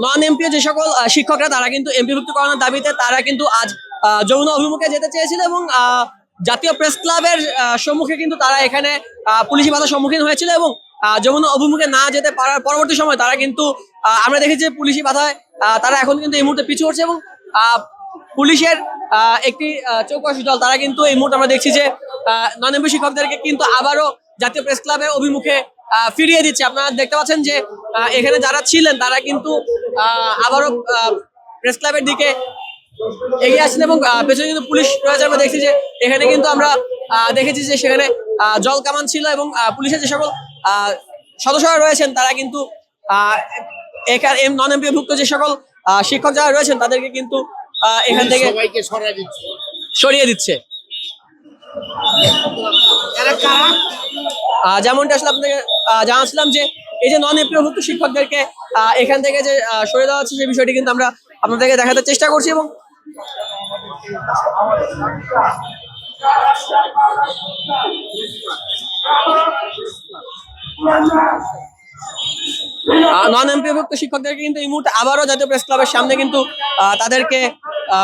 Non MPO যে সকল শিক্ষকরা তারা কিন্তু এমপিভুক্ত করানোর দাবিতে তারা কিন্তু আজ যমুনা অভিমুখে যেতে চেয়েছিল এবং জাতীয় প্রেস ক্লাবের সম্মুখে কিন্তু তারা এখানে পুলিশি বাধার সম্মুখীন হয়েছিল এবং যমুনা অভিমুখে না যেতে পারার পরবর্তী সময় তারা কিন্তু আমরা দেখেছি যে পুলিশি বাধায় তারা এখন কিন্তু এই মুহূর্তে পিছু হচ্ছে এবং পুলিশের একটি চৌকস দল তারা কিন্তু এই মুহূর্তে আমরা দেখছি যে নন এমপি শিক্ষকদেরকে কিন্তু আবারও জাতীয় প্রেস ক্লাবের অভিমুখে ফিরিয়ে দিচ্ছে। আপনারা দেখতে পাচ্ছেন যে এখানে যারা ছিলেন তারা কিন্তু আবারও প্রেস ক্লাবের দিকে এগিয়ে আসছেন এবং পেছনে কিন্তু পুলিশ রয়েছে। আমরা দেখছি যে এখানে কিন্তু আমরা দেখেছি যে সেখানে জল কামান ছিল এবং পুলিশের যে সকল সদস্যরা রয়েছেন তারা কিন্তু এখানে নন এমপি ভুক্ত যে সকল শিক্ষক যারা রয়েছেন তাদেরকে কিন্তু এখান থেকে সরিয়ে দিচ্ছে। যেমনটা আসলে আপনাকে জানাচ্ছিলাম যে এই যে নন এমপিভুক্ত শিক্ষকদেরকে এখান থেকে যে সরিয়ে দেওয়া হচ্ছে সেই বিষয়টি কিন্তু আমরা আপনাদেরকে দেখাতে চেষ্টা করছি এবং নন এমপিভুক্ত শিক্ষকদেরকে কিন্তু এই মুহূর্তে আবারও জাতীয় প্রেস ক্লাবের সামনে কিন্তু তাদেরকে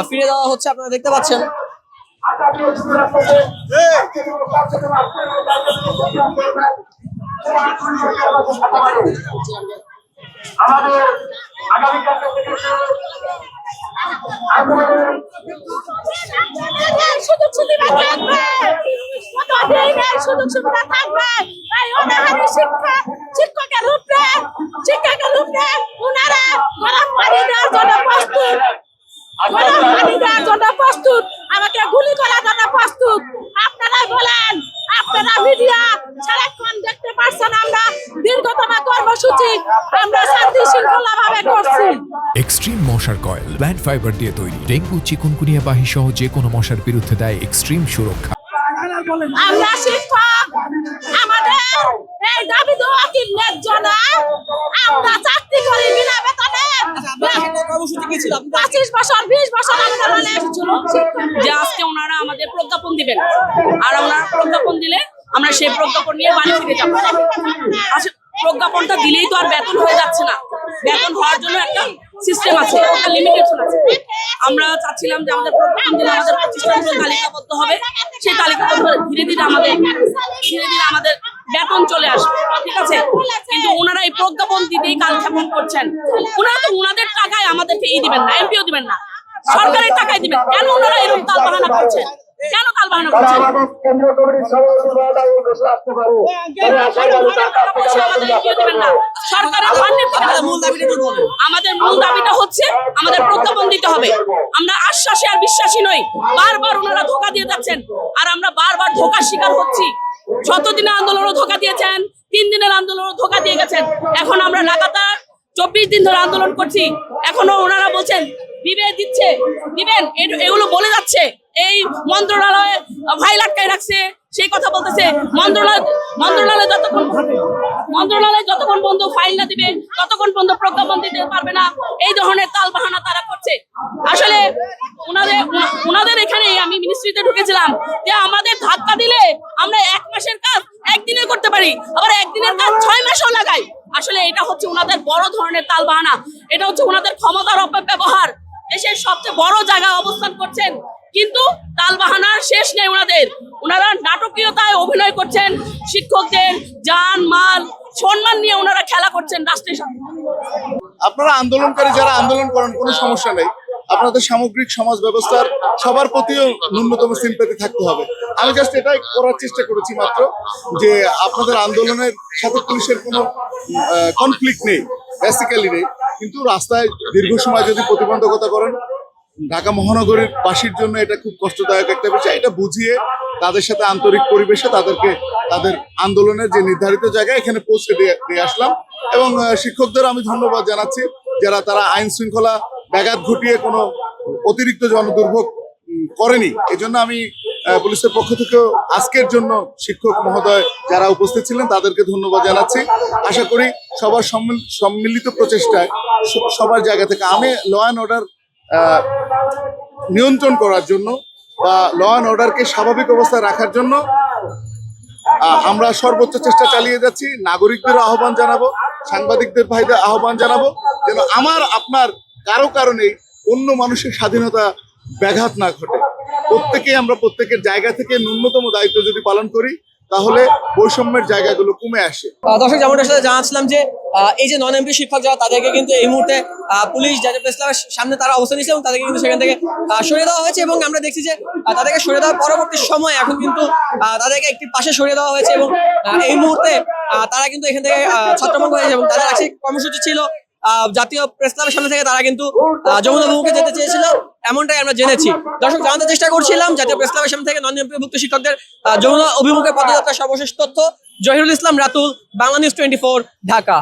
ফিরে দেওয়া হচ্ছে। আপনারা দেখতে পাচ্ছেন আমাদের আগামীকাল সুযোগ সুবিধা থাকবে, সুযোগ সুবিধা থাকবে। শিক্ষকের উপরে ওনারা গরম পানি দেওয়ার জন্য প্রস্তুত, গরম পানি দেওয়ার জন্য প্রস্তুত, আমাকে গুলি করার জন্য প্রস্তুত। আপনারাই বলেন, আপনারা মিডিয়া সারাক্ষণ দেখতে পাচ্ছেন আমরা দীর্ঘতম কর্মসূচি আমরা শান্তি শৃঙ্খলা ভাবে করছি। এক্সট্রিম মশার কয়েল প্ল্যান্ট ফাইবার দিয়ে তৈরি, ডেঙ্গু চিকুনগুনিয়া বাহি সহ যে কোনো মশার বিরুদ্ধে দেয় এক্সট্রিম সুরক্ষা। আমরা শিক্ষক, আমাদের এই দাবি দেওয়া কি ন্যায্য না? আমরা চাকরি করি বিনা বেতনে। 25 বছর 20 বছর আন্দোলনে যে আজকে ওনারা আমাদের প্রজ্ঞাপন দিবেন, আর ওনারা প্রজ্ঞাপন দিলে আমরা সেই প্রজ্ঞাপন নিয়ে বাড়ি ফিরে যাবো। প্রজ্ঞাপনটা দিলেই তো আর বেতন হয়ে যাচ্ছে না, বেতন হওয়ার জন্য একটা সিস্টেম আছে, একটা লিমিটেশন আছে। আমরা চাচ্ছিলাম যে আমাদের প্রজ্ঞাপন দিলে আমাদের প্রতিষ্ঠানগুলো তালিকাবদ্ধ হবে, সেই তালিকাবদ্ধ ধীরে ধীরে আমাদের বেতন চলে আসবে, ঠিক আছে। কিন্তু ওনারা এই প্রজ্ঞাপন দিতেই কালক্ষেপণ করছেন। ওনারা তো ওনাদের টাকায় আমাদেরকে দিবেন না, এমপিও দিবেন না, সরকারের টাকায় দিবেন। কেন ওনারা এরকম তালবাহানা করছেন? কেন তালবাহানা করছেন? আমাদের মূল দাবিটা হচ্ছে আমাদের প্রজ্ঞাপন দিতে হবে। আমরা আশ্বাসী আর বিশ্বাসী নই, বারবার ওনারা ধোঁকা দিয়ে যাচ্ছেন আর আমরা বারবার ধোঁকার শিকার হচ্ছি। 7 দিনের আন্দোলনও ধোঁকা দিয়েছেন, 3 দিনের আন্দোলনও ধোঁকা দিয়ে গেছেন। এখন আমরা লাগাতার 24 দিন ধরে আন্দোলন করছি, এখনো ওনারা বলছেন দিবেন, এগুলো বলে যাচ্ছে। এই মন্ত্রণালয়ে ভাই লাটকায় রাখছে, সেই কথা বলতেছে। মন্ত্রণালয় যতক্ষণ বন্ধু ফাইল না দিবে ততক্ষণ বন্ধু প্রজ্ঞাপন দিতে পারবে না। এই ধরনের তালবাহানা তারা করছে। আসলে ওনাদের এখানে আমি মিনিস্ট্রিতে ঢুকেছিলাম যে আমাদের ধাক্কা দিলে আমরা 1 মাসের কাজ 1 দিনে করতে পারি, আবার 1 দিনের কাজ 6 মাসও লাগাই। আসলে এটা হচ্ছে ওনাদের বড় ধরনের তালবাহানা, এটা হচ্ছে ওনাদের ক্ষমতার অপব্যবহার। দেশের সবচেয়ে বড় জায়গায় অবস্থান করছেন, কিন্তু তালবাহানার শেষ নেই ওনারা নাটকীয়তায় অভিনয় করছেন। শিক্ষকদের জান মাল সম্মান নিয়ে ওনারা খেলা করছেন রাষ্ট্রের সাথে। আপনারা আন্দোলনকারী যারা আন্দোলন করেন কোনো সমস্যা নেই, আপনাদের সামগ্রিক সমাজ ব্যবস্থার সবার প্রতিও ন্যূনতম সিম্প্যাথি থাকতে হবে। আমি জাস্ট এটাই করার চেষ্টা করেছি মাত্র, যে আপনাদের আন্দোলনের সাথে পুলিশের কোনো কনফ্লিক্ট নেই, বেসিক্যালি নেই। কিন্তু রাস্তায় দীর্ঘ সময় যদি প্রতিবন্ধকতা করেন, ঢাকা মহানগরীর বাসীর জন্য এটা খুব কষ্টদায়ক একটা বিষয়। এটা বুঝিয়ে তাদের সাথে আন্তরিক পরিবেশে তাদেরকে তাদের আন্দোলনের যে নির্ধারিত জায়গায় এখানে পৌঁছে দিয়ে আসলাম। এবং শিক্ষকদের আমি ধন্যবাদ জানাচ্ছি যারা তারা আইন শৃঙ্খলা ব্যাঘাত ঘটিয়ে কোনো অতিরিক্ত জনদুর্ভোগ করেনি। এজন্য আমি পুলিশের পক্ষ থেকেও আজকের জন্য শিক্ষক মহোদয় যারা উপস্থিত ছিলেন তাদেরকে ধন্যবাদ জানাচ্ছি। আশা করি সবার সম্মিলিত প্রচেষ্টায় সবার জায়গা থেকে আমি ল অ্যান্ড অর্ডার নিয়ন্ত্রণ করার জন্য বা ল অ্যান্ড অর্ডারকে স্বাভাবিক অবস্থায় রাখার জন্য আমরা সর্বোচ্চ চেষ্টা চালিয়ে যাচ্ছি। নাগরিকদের আহ্বান জানাবো সাংবাদিকদের ভাইদের আহ্বান জানাবো যেন আমার আপনার কারো কারণেই অন্য মানুষের স্বাধীনতা ব্যাঘাত না ঘটে। প্রত্যেকেই আমরা প্রত্যেকের জায়গা থেকে ন্যূনতম দায়িত্ব যদি পালন করি তাহলে বৈষম্যের জায়গাগুলো কমে আসে। দর্শক যেমনটা আসলে জানাচ্ছিলাম যে এই যে নন এমপি শিক্ষক যারা তাদেরকে কিন্তু এই মুহূর্তে পুলিশ জাতীয় প্রেস ক্লাবের সামনে তারা অবস্থান নিচ্ছে এবং তাদেরকে কিন্তু সেখান থেকে সরিয়ে দেওয়া হয়েছে এবং আমরা দেখছি যে তাদেরকে সরিয়ে দেওয়ার পরবর্তী সময় এখন কিন্তু তাদেরকে একটি পাশে সরিয়ে দেওয়া হয়েছে এবং এই মুহূর্তে তারা কিন্তু এখান থেকে ছত্রভঙ্গ হয়েছে এবং তাদের আজকে কর্মসূচি ছিল জাতীয় প্রেস ক্লাবের সামনে থেকে তারা কিন্তু যমুনা অভিমুখে যেতে চেয়েছিল, এমনটাই আমরা জেনেছি। দর্শক জানাতে চেষ্টা করছিলাম জাতীয় প্রেস ক্লাবের সামনে থেকে নন এমপিভুক্ত শিক্ষকদের যমুনা অভিমুখে পদযাত্রার সর্বশেষ তথ্য। জহিরুল ইসলাম রাতুল, বাংলা নিউজ 24, ঢাকা।